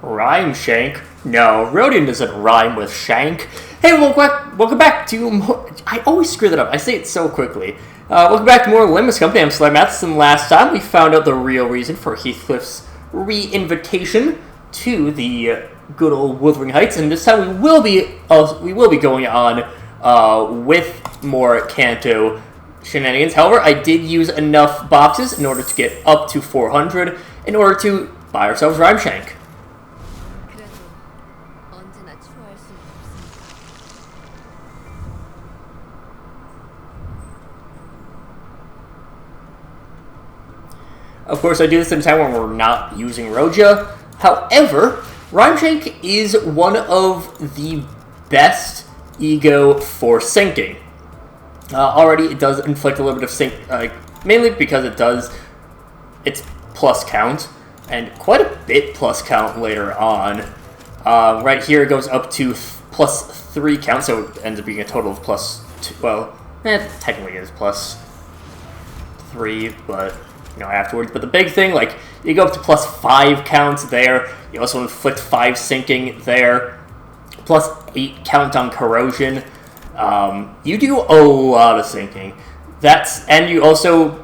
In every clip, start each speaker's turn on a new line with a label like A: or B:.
A: Rhyme shank? No, Rodian doesn't rhyme with shank. Hey, welcome back to more... I always screw that up. I say it so quickly. Welcome back to more Limbus Company. I'm SlayerMathis, and last time we found out the real reason for Heathcliff's re-invitation to the good old Wuthering Heights, and this time we will be going on with more Kanto shenanigans. However, I did use enough boxes in order to get up to 400 in order to buy ourselves Rhyme Shank. Of course, I do this at a time when we're not using Roja. However, Rhyme Shank is one of the best ego for sinking. Already, it does inflict a little bit of sink, mainly because it's plus count, and quite a bit plus count later on. Right here, it goes up to plus 3 count, so it ends up being a total of plus 2. Well, technically it is plus 3, but afterwards. But the big thing, like, you go up to plus 5 counts there. You also inflict 5 sinking there, plus 8 count on corrosion. You do a lot of sinking. And you also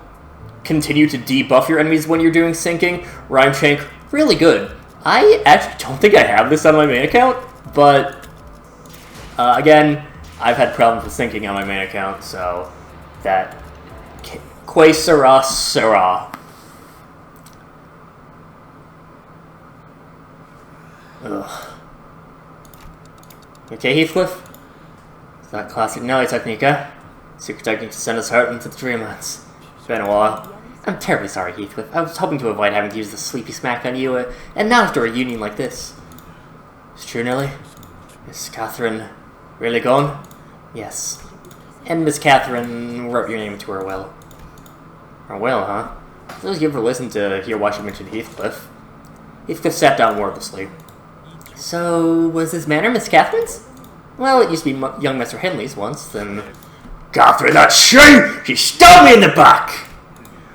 A: continue to debuff your enemies when you're doing sinking. Rhyme Shank, really good. I actually don't think I have this on my main account, but again, I've had problems with sinking on my main account, so that que sera, sera. Ugh. Okay, Heathcliff? Is that classic Nelly technique, eh? Secret technique to send us hurt into the dreamlands. It's been a while. I'm terribly sorry, Heathcliff. I was hoping to avoid having to use the sleepy smack on you, and not after a union like this. It's true, Nelly? Miss Catherine really gone? Yes. And Miss Catherine wrote your name into her will. Her will, huh? Suppose you ever listened to hear why she mentioned Heathcliff. Heathcliff sat down wordlessly. So, was this manor Miss Catherine's? Well, it used to be young Mr. Henley's once, then... Catherine, that's she! She stabbed me in the back!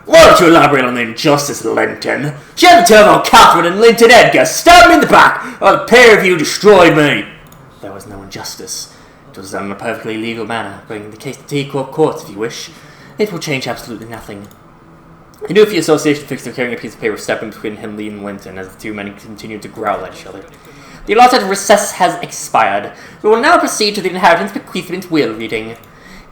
A: Why don't you elaborate on the injustice, Linton? She had to tell how Catherine and Linton Edgar stabbed me in the back, or the pair of you destroyed me! There was no injustice. It was done in a perfectly legal manner, bringing the case to T-Corp courts if you wish. It will change absolutely nothing. I knew if the association fixed on carrying a piece of paper stepping between Henley and Linton as the two men continued to growl at each other. The allotted recess has expired. We will now proceed to the inheritance bequeathment will reading.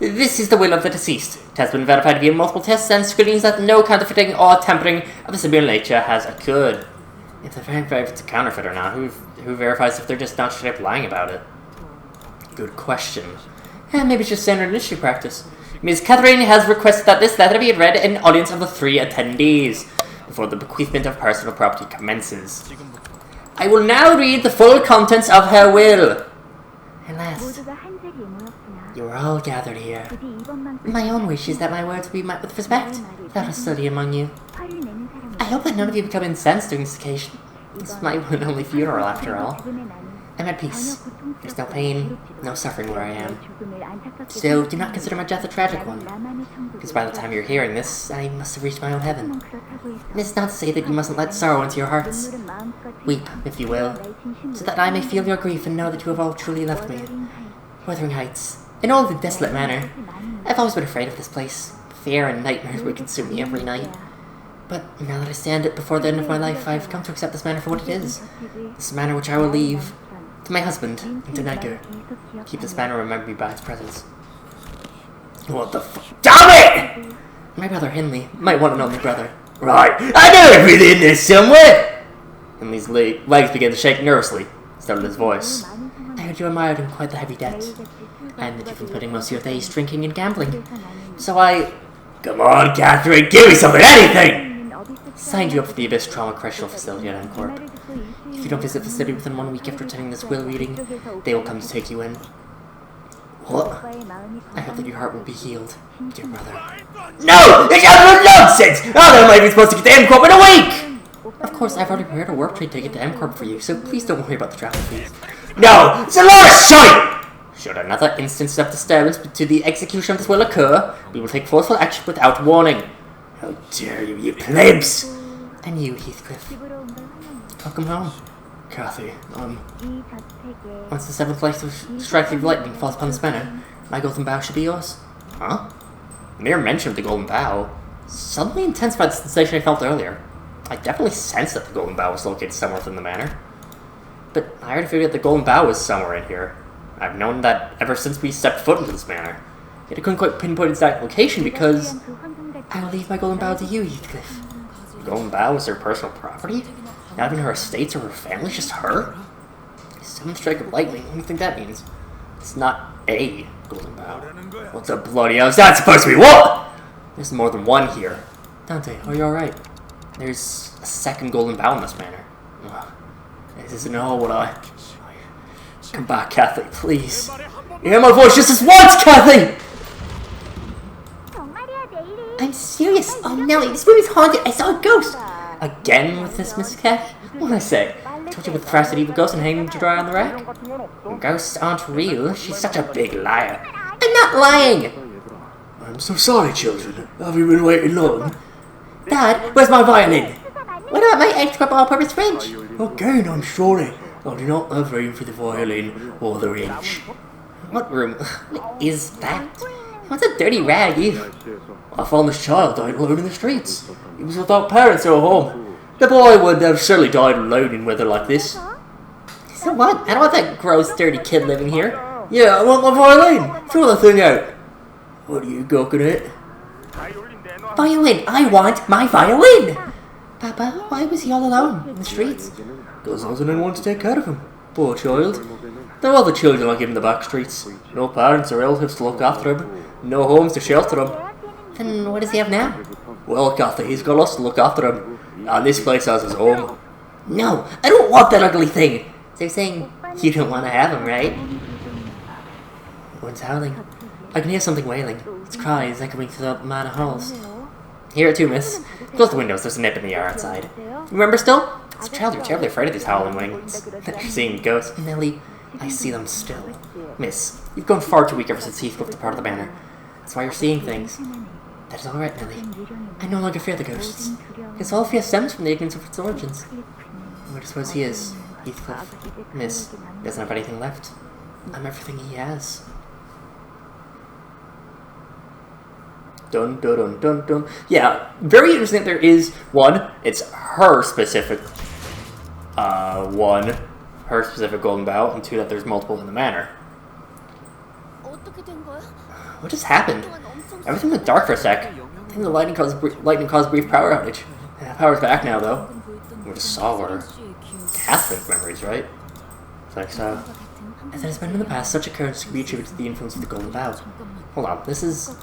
A: This is the will of the deceased. It has been verified via multiple tests and screenings that no counterfeiting or tampering of a similar nature has occurred. If it's a counterfeiter now, who verifies if they're just not straight up lying about it? Good question. Maybe it's just standard industry practice. Ms. Catherine has requested that this letter be read in an audience of the 3 attendees before the bequeathment of personal property commences. I will now read the full contents of her will. Alas, you are all gathered here. My own wish is that my words be met with respect, without hostility among you. I hope that none of you become incensed during this occasion. This is my one and only funeral, after all. I'm at peace. There's no pain, no suffering where I am. Still, do not consider my death a tragic one, because by the time you're hearing this, I must have reached my own heaven. This is not to say that you mustn't let sorrow into your hearts. Weep, if you will, so that I may feel your grief and know that you have all truly left me. Wuthering Heights, in all the desolate manner. I've always been afraid of this place. Fear and nightmares would consume me every night. But now that I stand before the end of my life, I've come to accept this manor for what it is. This manor which I will leave to my husband, and to Edgar. Keep this manor and remember me by its presence. What the fuck? Damn it! My brother Henley, might want to know my brother. Right, I know it'd be in there somewhere! Henley's legs began to shake nervously, started his voice. I heard you are mired in quite the heavy debt, and that you've been putting most of your days drinking and gambling. So I... Come on, Catherine, give me something, anything! Signed you up for the Abyss Trauma Correctional Facility at M-Corp. If you don't visit the facility within 1 week after attending this will reading, they will come to take you in. What? I hope that your heart will be healed, dear brother. No! It's absolute nonsense! How am I even supposed to get to M-Corp in a week? Of course, I've already prepared a work trade ticket to M-Corp for you, so please don't worry about the travel fees. No! It's a lot of shite! Should another instance of disturbance to the execution of this will occur, we will take forceful action without warning. How dare you, you plebs! And you, Heathcliff. Welcome home. Kathy, once the seventh light of striking lightning falls upon this manor, my golden bow should be yours. Huh? Mere mention of the golden bow suddenly intensified the sensation I felt earlier. I definitely sensed that the golden bow was located somewhere within the manor. But I already figured that the golden bow was somewhere in here. I've known that ever since we stepped foot into this manor. Yet I couldn't quite pinpoint its exact location because I will leave my golden bow to you, Heathcliff. The golden bow is her personal property? Not even her estates or her family, just her? Seventh strike of lightning, what do you think that means? It's not a golden bow. What the bloody hell is that supposed to be? What? There's more than one here. Dante, are you alright? There's a second golden bow in this manor. Ugh. This isn't all what I... Come back, Kathy, please. You hear my voice just this once, Kathy! I'm serious. Oh, Nelly, this room is haunted. I saw a ghost. Again with this, Miss Cat? What did I say? I told you with the first evil ghost and hanging to dry on the rack? Ghosts aren't real. She's such a big liar. I'm not lying! I'm so sorry, children. Have you been waiting long? Dad, where's my violin? What about my extra all-purpose wrench? Again, I'm sorry. I do not have room for the violin or the wrench. What room? What is that? What's a dirty rag, you? I found this child died alone in the streets. He was without parents or home. The boy would have surely died alone in weather like this. So what? I don't want that gross, dirty kid living here. Yeah, I want my violin. Throw the thing out. What are you gawking at? Violin! I want my violin! Papa, why was he all alone in the streets? Because there wasn't anyone to take care of him. Poor child. There were other children like him in the back streets. No parents or relatives to look after him. No homes to shelter him. Then what does he have now? Well, Kathy, he's got us to look after him. And this place has his home. No, I don't want that ugly thing. So you're saying you don't want to have him, right? One's howling. I can hear something wailing. Its cries echoing through the manor halls. Hear it too, miss. Close the windows, there's a nip in the air outside. Remember still? As a child, you're terribly afraid of these howling wings. You're seeing ghosts. Nelly, I see them still. Miss, you've gone far too weak ever since Heathcliff departed the manor. That's why you're seeing things. That is alright, Nelly. I no longer fear the ghosts. Because all fear stems from the ignorance of its origins. Where do you suppose he is, Heathcliff? Miss, he doesn't have anything left. I'm everything he has. Dun dun dun dun dun. Yeah, very interesting that there is one. It's her specific one, her specific golden bow, and two that there's multiple in the manor. What just happened? Everything went dark for a sec. I think the lightning caused a brief power outage. Power's back now, though. We just saw her. Catholic memories, right? It's like so. As it has been in the past, such occurrences could be attributed to the influence of the golden bow. Hold on, this is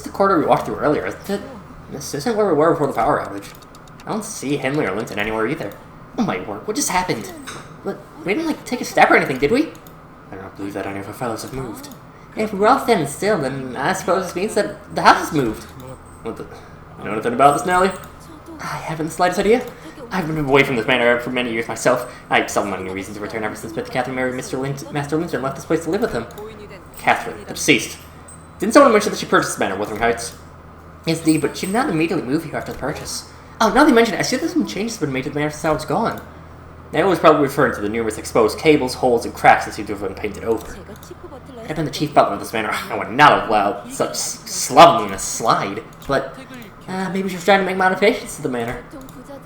A: the corridor we walked through earlier, isn't it? This isn't where we were before the power outage. I don't see Henley or Linton anywhere either. Oh my word, what just happened? But we didn't, like, take a step or anything, did we? I don't believe that any of our fellows have moved. If we're all standing still, then I suppose this means that the house has moved. What the? You know anything about this, Nelly? I haven't the slightest idea. I've been away from this manor for many years myself. I seldom had any reason to return ever since Catherine married Master Linton and left this place to live with him. Catherine, the deceased. Didn't someone mention that she purchased this manor, Wuthering Heights? Yes, indeed, but she did not immediately move here after the purchase. Oh, now they mention it, I see that some changes have been made to the manor since I was gone. Now it was probably referring to the numerous exposed cables, holes, and cracks that seem to have been painted over. I've been the chief butler of this manor. I would not have allowed such slovenliness slide, but maybe she was trying to make modifications to the manor.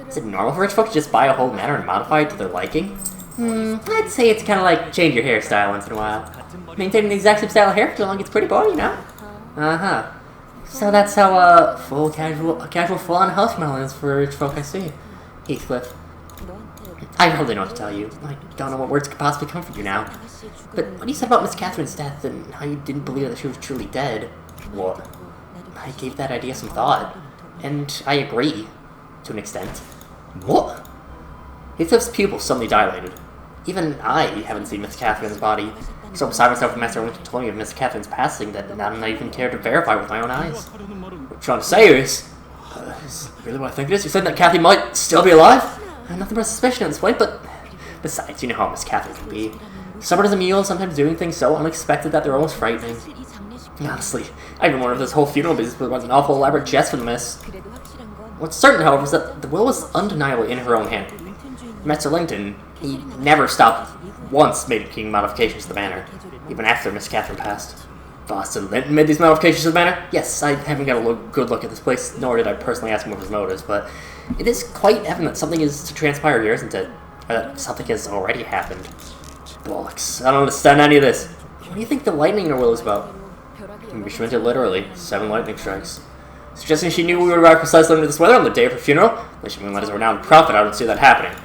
A: Is it normal for rich folk to just buy a whole manor and modify it to their liking? I'd say it's kind of like change your hairstyle once in a while. Maintaining the exact same style of hair for too long gets pretty boring, you know? Uh-huh. So that's how, full casual full-on house melon is for rich folk, I see. Heathcliff. I hardly know what to tell you. I don't know what words could possibly comfort you now. But what you said about Miss Catherine's death and how you didn't believe that she was truly dead... What? I gave that idea some thought. And I agree. To an extent. What? Heathcliff's pupils suddenly dilated. Even I haven't seen Miss Catherine's body. So beside myself and Master Linton told me of Miss Catherine's passing that I don't even care to verify with my own eyes. What I'm trying to say is really what I think it is? You're saying that Kathy might still be alive? I have nothing but suspicion at this point, but besides, you know how Miss Catherine can be. Stubborn as a mule, sometimes doing things so unexpected that they're almost frightening. Honestly, I even wonder if this whole funeral business was an awful elaborate jest for the miss. What's certain, however, is that the will was undeniably in her own hand. Master Linton, he never stopped once making modifications to the manor, even after Miss Catherine passed. Master Linton made these modifications to the manor? Yes, I haven't got a good look at this place, nor did I personally ask him what his motives, but it is quite evident that something is to transpire here, isn't it? Something has already happened. Bollocks. I don't understand any of this. What do you think the lightning in her will is about? Maybe she meant it literally. 7 lightning strikes. Suggesting she knew we would arrive precisely under this weather on the day of her funeral? Unless she meant as a renowned prophet, I don't see that happening.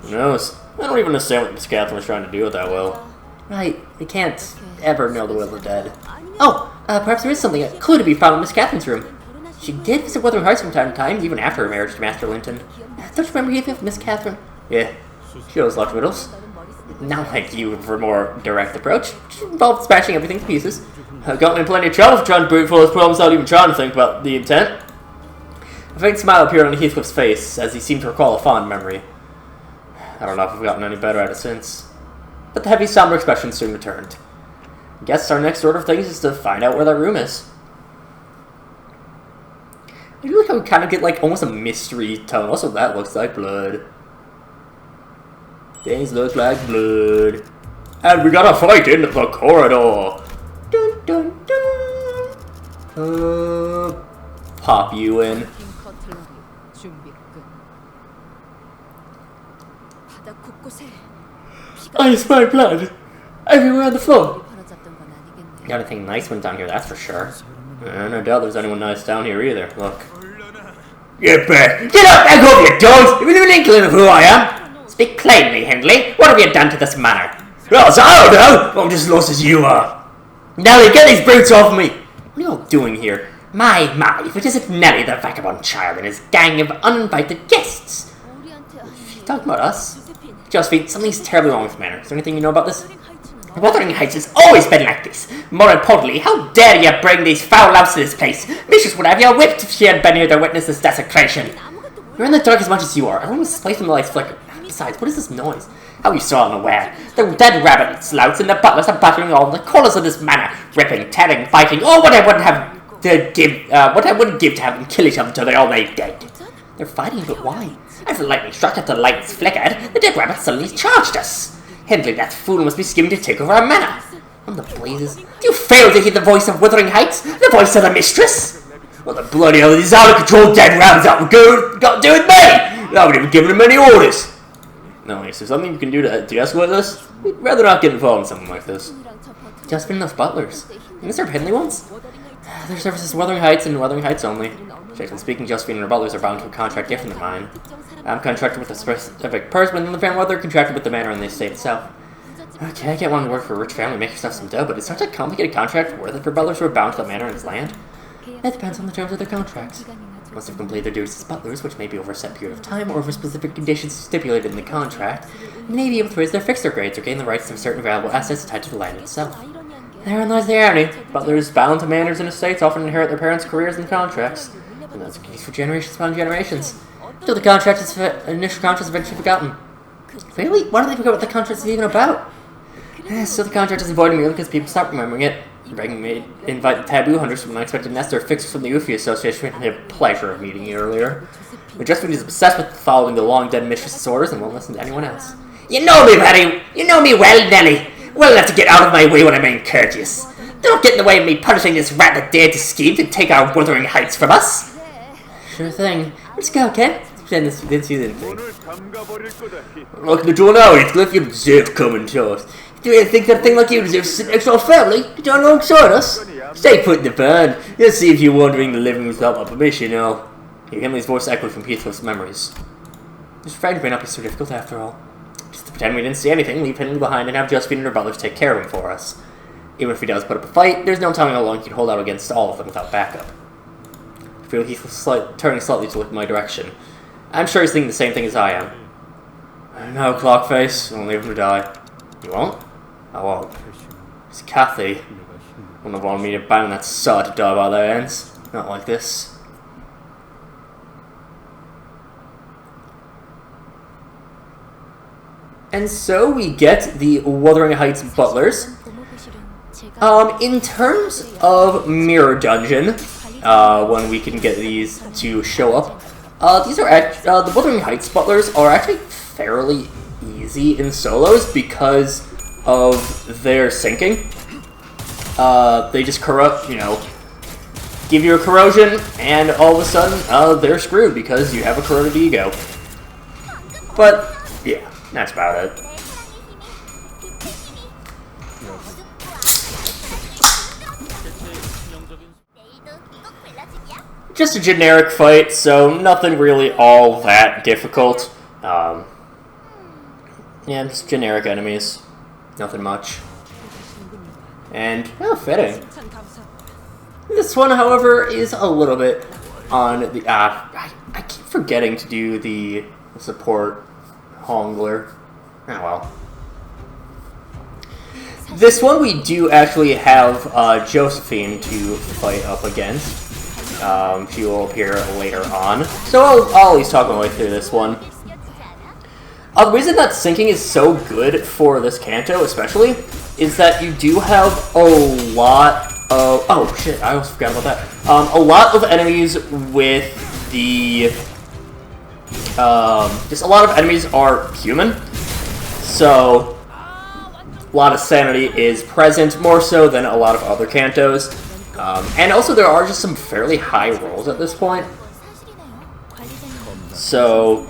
A: Who knows? I don't even understand what Miss Catherine was trying to do with that will. Right, we can't ever know the will of the dead. Oh, perhaps there is something, a clue to be found in Miss Catherine's room. She did visit Wuthering Heights from time to time, even after her marriage to Master Linton. Don't you remember Heathcliff, Miss Catherine? Yeah, she always loved riddles. Not like you for a more direct approach. She involved smashing everything to pieces. Got me in plenty of trouble for trying to brute force problems without even trying to think about the intent. A faint smile appeared on Heathcliff's face, as he seemed to recall a fond memory. I don't know if I've gotten any better at it since. But the heavy, somber expression soon returned. I guess our next order of things is to find out where that room is. I feel like I would kind of get like almost a mystery tone. Also, that looks like blood. Things look like blood. And we got a fight in the corridor. Dun dun dun. Pop you in. I spy blood everywhere on the floor. Got anything nice went down here, that's for sure. No doubt there's anyone nice down here either. Look. Get back! Get up back over you dogs! Have you an inkling of who I am? Speak plainly, Hindley. What have you done to this manor? Well, so I don't know. I'm just lost as you are. Nelly, get these brutes off me! What are you all doing here? My, if it isn't Nelly, the vagabond child, and his gang of uninvited guests. You talking about us? Josephine, something's terribly wrong with the manor. Is there anything you know about this? Wuthering Heights has always been like this. More importantly, how dare you bring these foul louts to this place? Mistress would have you whipped if she had been here to witness this desecration. You're in the dark as much as you are. I don't want to place from the lights flicker. Besides, what is this noise? How are you so unaware? The dead rabbit slouts and the butlers are battering all the corners of this manor, ripping, tearing, fighting. Oh, what I wouldn't give to have them kill each other until they're all laid dead. They're fighting, but why? As the lightning struck, after the lights flickered, the dead rabbit suddenly charged us. Hindley, that fool must be scheming to take over our manor. On the blazes, do you fail to hear the voice of Wuthering Heights? The voice of the mistress? What the bloody hell are these out-of-control dead rabbits got to do with me? I haven't even given them any orders. No, is there something you can do to de-escalate this? We'd rather not get involved in something like this. Just been enough butlers. Can you serve Hindley ones? Their services Wuthering Heights and Wuthering Heights only. Strictly speaking, Josephine and her butlers are bound to a contract different than mine. I'm contracted with a specific person, and the family they're contracted with the manor and the estate itself. Okay, I get one to work for a rich family, make yourself some dough, but is such a complicated contract worth it for butlers who are bound to the manor and its land? That depends on the terms of their contracts. Once they've completed their duties as butlers, which may be over a set period of time or over specific conditions stipulated in the contract, they may be able to raise their fixed grades or gain the rights to certain valuable assets tied to the land itself. Therein lies the irony. Butlers bound to manors and estates often inherit their parents' careers and contracts. And that's the case for generations upon generations. Until the initial contract is eventually forgotten. Really? Why do they forget what the contract is even about? So the contract is avoided merely because people stop remembering it. Invite the taboo hunters from an unexpected nest or fixers from the Ufi Association who had the pleasure of meeting you earlier. But Josephine is obsessed with following the long-dead mistress's orders and won't listen to anyone else. You know me, Patty! You know me well, Nelly! Well enough to get out of my way when I'm being courteous. Don't get in the way of me punishing this rat that dared to scheme to take our Wuthering Heights from us! Sure thing. Let's go, okay? Pretend this didn't see anything. Look at the door now, Heathcliff. You deserve coming to us. Do you think that thing like you deserves to sit next to our family? You don't alongside us? Stay put in the band. You'll see if you're wandering the living room without my permission, you know. Hindley's voice echoed from Heathcliff's memories. This friend may not be so difficult after all. Just to pretend we didn't see anything, leave Hindley behind, and have Josephine and her butlers take care of him for us. Even if he does put up a fight, there's no telling how long he can hold out against all of them without backup. I feel Heathcliff turning slightly to look in my direction. I'm sure he's thinking the same thing as I am. No, Clockface. I'll leave him to die. You won't? I won't. It's Cathy. Wouldn't have wanted me to bang that sod to die by their ends. Not like this. And so we get the Wuthering Heights butlers. In terms of Mirror Dungeon, when we can get these to show up, these are the Wuthering Heights butlers are actually fairly easy in solos because of their sinking. They just corrupt, give you a corrosion, and all of a sudden, they're screwed because you have a corroded ego. But, yeah, that's about it. Just a generic fight, so nothing really all that difficult. Yeah, just generic enemies. Nothing much. And, fitting. This one, however, is a little bit on the... I keep forgetting to do the support Hongler. Oh well. This one we do actually have Josephine to fight up against. She will appear later on. So I'll at least talk my way through this one. The reason that sinking is so good for this Kanto, especially, is that you do have a lot of... Oh, shit, I almost forgot about that. A lot of enemies with the... just a lot of enemies are human. So, a lot of sanity is present, more so than a lot of other Kantos. And also there are just some fairly high rolls at this point. So,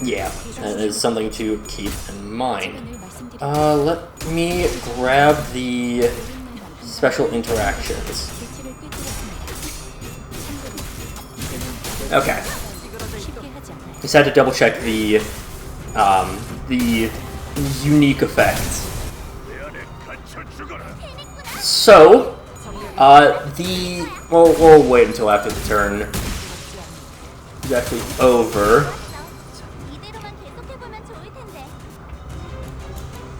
A: yeah, that is something to keep in mind. Let me grab the special interactions. Okay. Just had to double check the unique effects. So, we'll wait until after the turn is actually over.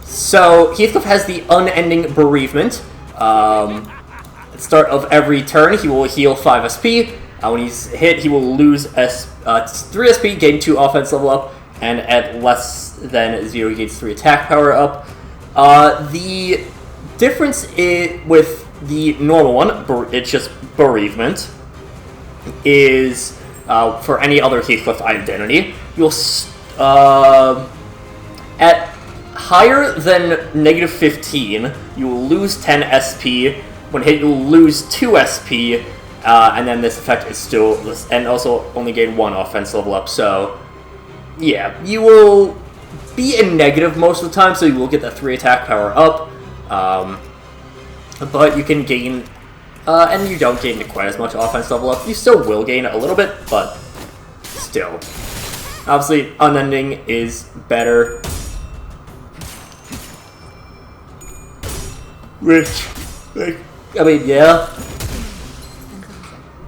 A: So, Heathcliff has the unending bereavement. At the start of every turn, he will heal 5 SP. When he's hit, he will lose 3 SP, gain 2 offense level up, and at less than 0, he gains 3 attack power up. The difference with the normal one, it's just bereavement, is for any other Heathcliff identity, you'll at higher than -15, you will lose 10 SP. When hit, you'll lose 2 SP, and then this effect is still, and also only gain 1 offense level up. So, yeah, you will be in negative most of the time, so you will get that 3 attack power up. But you can gain, and you don't gain quite as much offense level up. You still will gain a little bit, but still. Obviously, unending is better. Which, I mean, yeah.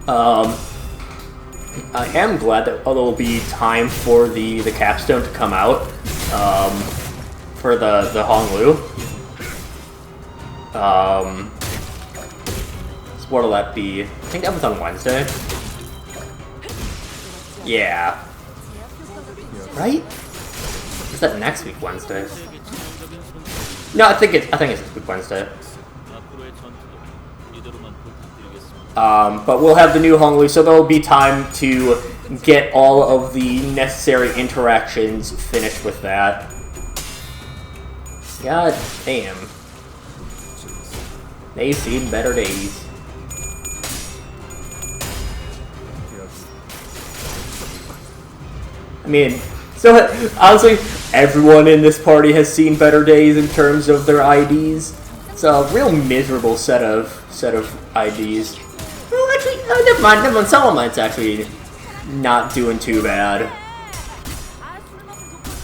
A: I am glad that there will be time for the capstone to come out, for the Honglu. So what'll that be? I think that was on Wednesday. Yeah. Right? Is that next week Wednesday? No, I think it's this week Wednesday. But we'll have the new Honglu, so there will be time to get all of the necessary interactions finished with that. God damn. They've seen better days. I mean, so honestly, everyone in this party has seen better days in terms of their IDs. It's a real miserable set of IDs. Well, actually, never mind. Some of mine's actually not doing too bad.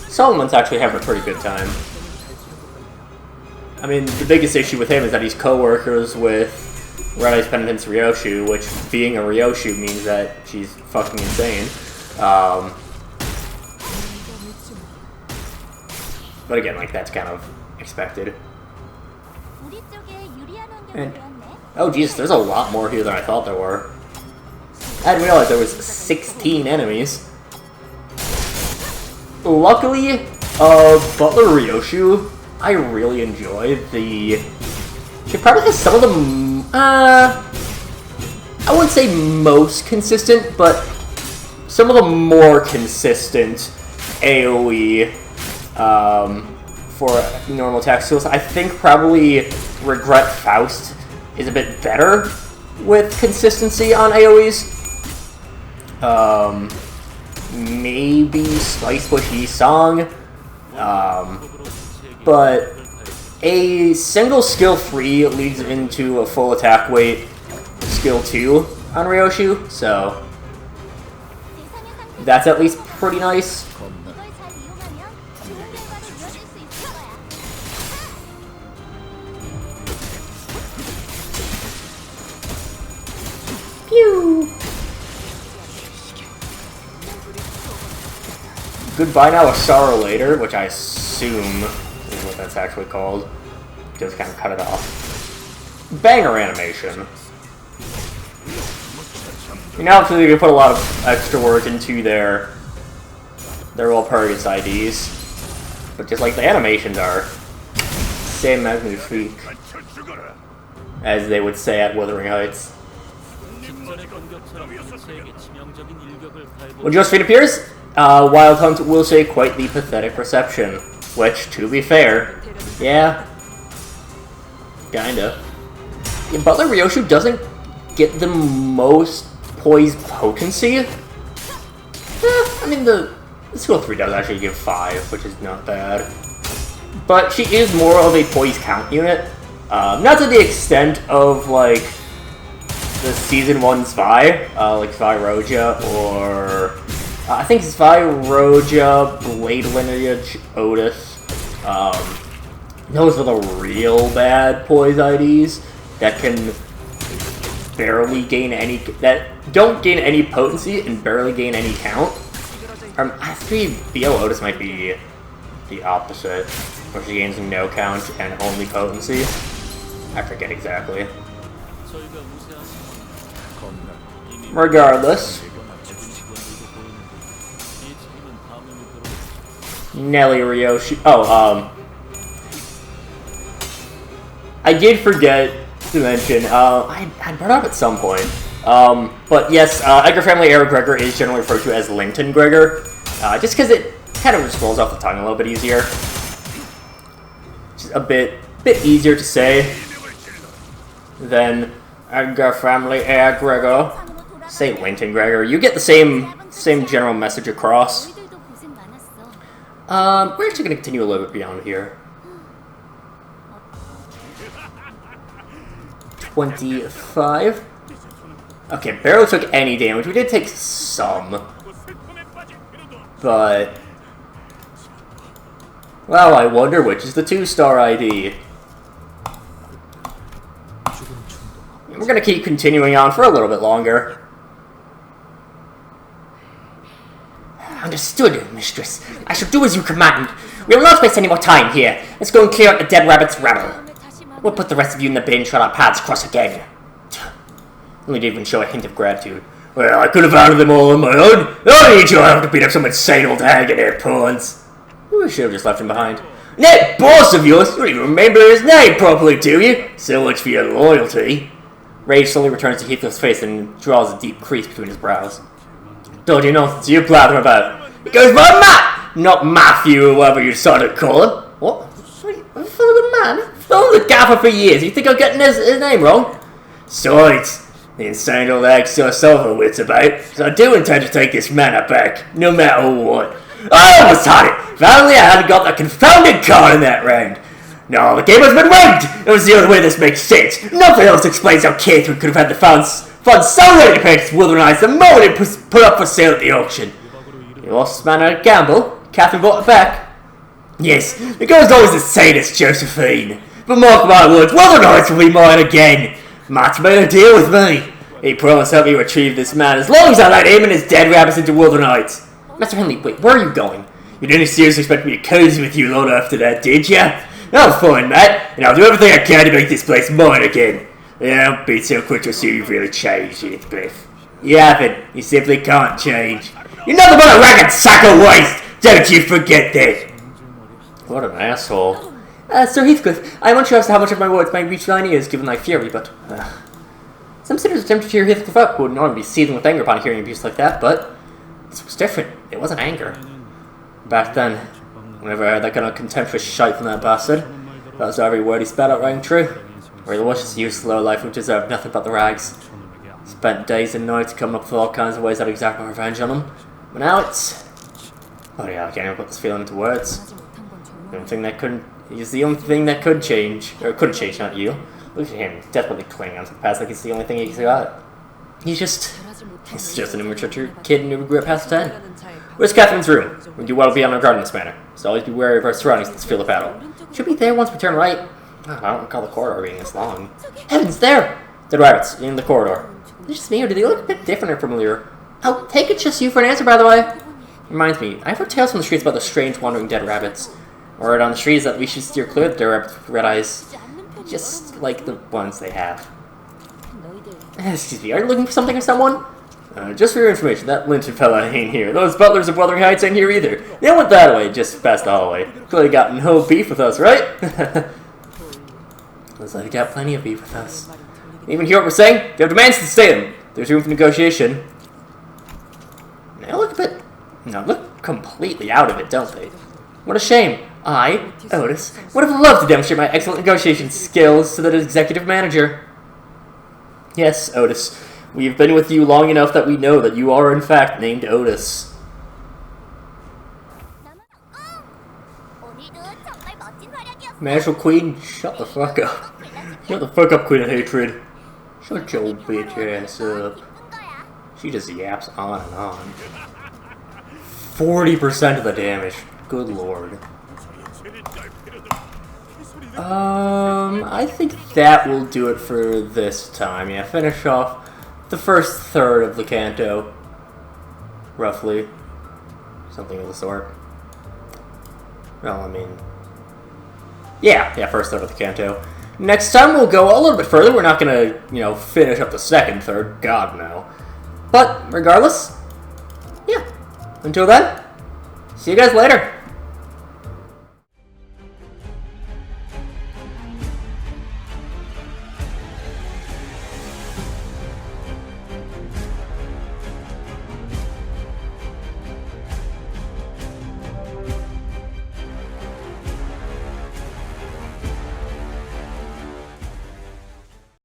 A: Solomon's actually having a pretty good time. I mean, the biggest issue with him is that he's co-workers with Red Ice Penitence Ryoshu, which, being a Ryoshu, means that she's fucking insane. But again, like, that's kind of expected. And, oh Jesus, there's a lot more here than I thought there were. I didn't realize there was 16 enemies. Luckily, Butler Ryoshu, I really enjoy the... She probably has some of the... I wouldn't say most consistent, but some of the more consistent AoE for normal attack skills. I think probably Regret Faust is a bit better with consistency on AoEs. Maybe Spice Bush Song. But a single skill 3 leads into a full attack weight skill 2 on Ryoshu, so that's at least pretty nice. Pew! Goodbye Now, A Sorrow Later, which I assume is what that's actually called. Just kind of cut it off. Banger animation. You know, obviously they put a lot of extra work into their all-purpose IDs, but just like the animations are, same magnifique, as they would say at Wuthering Heights. When Josephine appears, Wild Hunt will say quite the pathetic reception, which, to be fair, yeah, kinda. Yeah, Butler Ryoshu doesn't get the most poise potency. I mean, the skill 3 does actually give 5, which is not bad. But she is more of a poise count unit. Not to the extent of, like, the Season 1 Zwei, like Zwei Roja, or I think Zwei Roja, Blade Lineage, Otis. Those are the real bad poise IDs that can barely gain any, that don't gain any potency and barely gain any count. I think BL Otis might be the opposite, where she gains no count and only potency. I forget exactly. Regardless, Nelly Ryoshu. Oh, I did forget to mention. I brought it up at some point. But yes, Edgar Family Era Gregor is generally referred to as Linton Gregor, just because it kind of just rolls off the tongue a little bit easier. Just a bit easier to say than Edgar Family Era Gregor. Say Linton Gregor. You get the same general message across. We're actually going to continue a little bit beyond here. 25. Okay, barely took any damage. We did take some. But, well, I wonder which is the 2-star ID. We're going to keep continuing on for a little bit longer. Understood, mistress. I shall do as you command. We will not waste any more time here. Let's go and clear out the dead rabbit's rabble. We'll put the rest of you in the bin should our paths cross again. Only didn't even show a hint of gratitude. Well, I could have handled them all on my own. I need you have to beat up some insane old hag in their pawns. We should have just left him behind. That boss of yours, you don't even remember his name properly, do you? So much for your loyalty. Rage slowly returns to Heathcliff's face and draws a deep crease between his brows. Don't you nonsense you're blathering about? It goes by Matt, not Matthew or whatever you started to call him. What? I'm following the man. I've followed the gaffer for years. You think I'm getting his name wrong? Besides, the insane old hag saw silver wits about, so I do intend to take this manor back, no matter what. I almost had it. If only I hadn't got that confounded card in that round. No, the game has been rigged. It was the only way this makes sense. Nothing else explains how Catherine could have had the funds so ready to pay its Wuthering Heights the moment it was put up for sale at the auction. You lost this man at a gamble. Catherine bought it back. Yes, the girl's always the sanest, Josephine. But mark my words, Wuthering Heights will be mine again. Matt's made a deal with me. He promised to help me retrieve this man as long as I let him and his dead rabbits into Wuthering Heights. Master Henley, wait, where are you going? You didn't seriously expect me to cozy with you long after that, did ya? I'm fine, Matt, and I'll do everything I can to make this place mine again. Yeah, don't be so quick to assume you've really changed, Heathcliff. You haven't. You simply can't change. You're nothing but a ragged sack of waste! Don't you forget that! What an asshole. Sir Heathcliff, I'm unsure as to how much of my words might reach thine ears given thy fury, but... some sinners attempt to cheer Heathcliff up who would normally be seething with anger upon hearing abuse like that, but... this was different. It wasn't anger. Back then, whenever I heard that kind of contemptuous shite from that bastard, that was every word he spat out rang true. Or the was just useless low life who deserved nothing but the rags. Spent days and nights coming up with all kinds of ways to exact my revenge on him. But now it's... oh yeah, I can't even put this feeling into words. The only thing that couldn't... he's the only thing that could change. Or couldn't change, not you. Look at him, desperately clinging onto the past like it's the only thing he's got. He's just an immature kid who grew up past 10. Where's Catherine's room? We do well to be on our guard in this manner, so always be wary of our surroundings in this field of battle. Should be there once we turn right. Oh, I don't recall the corridor being this long. Heavens, there! Dead rabbits, in the corridor. Is it just me, or do they look a bit different or familiar? I'll take it just you for an answer, by the way. Reminds me, I've heard tales from the streets about the strange wandering dead rabbits. Word on the streets that we should steer clear of the dead rabbits with red eyes. Just like the ones they have. Excuse me, are you looking for something or someone? Just for your information, that Lynch fella ain't here. Those butlers of Wuthering Heights ain't here either. They went that way, just past the hallway. Clearly got no beef with us, right? Looks like you got plenty of beef with us. Even hear what we're saying? They have demands to stay them. There's room for negotiation. They look completely out of it, don't they? What a shame. I, Otis, would have loved to demonstrate my excellent negotiation skills to the executive manager. Yes, Otis. We've been with you long enough that we know that you are in fact named Otis. Magical Queen, shut the fuck up. Shut the fuck up, Queen of Hatred. Shut your bitch ass up. She just yaps on and on. 40% of the damage. Good lord. I think that will do it for this time. Yeah, finish off the first third of the canto. Roughly. Something of the sort. Well, I mean... yeah, first third of the canto. Next time we'll go a little bit further. We're not gonna, finish up the second third. God, no. But, regardless, yeah. Until then, see you guys later.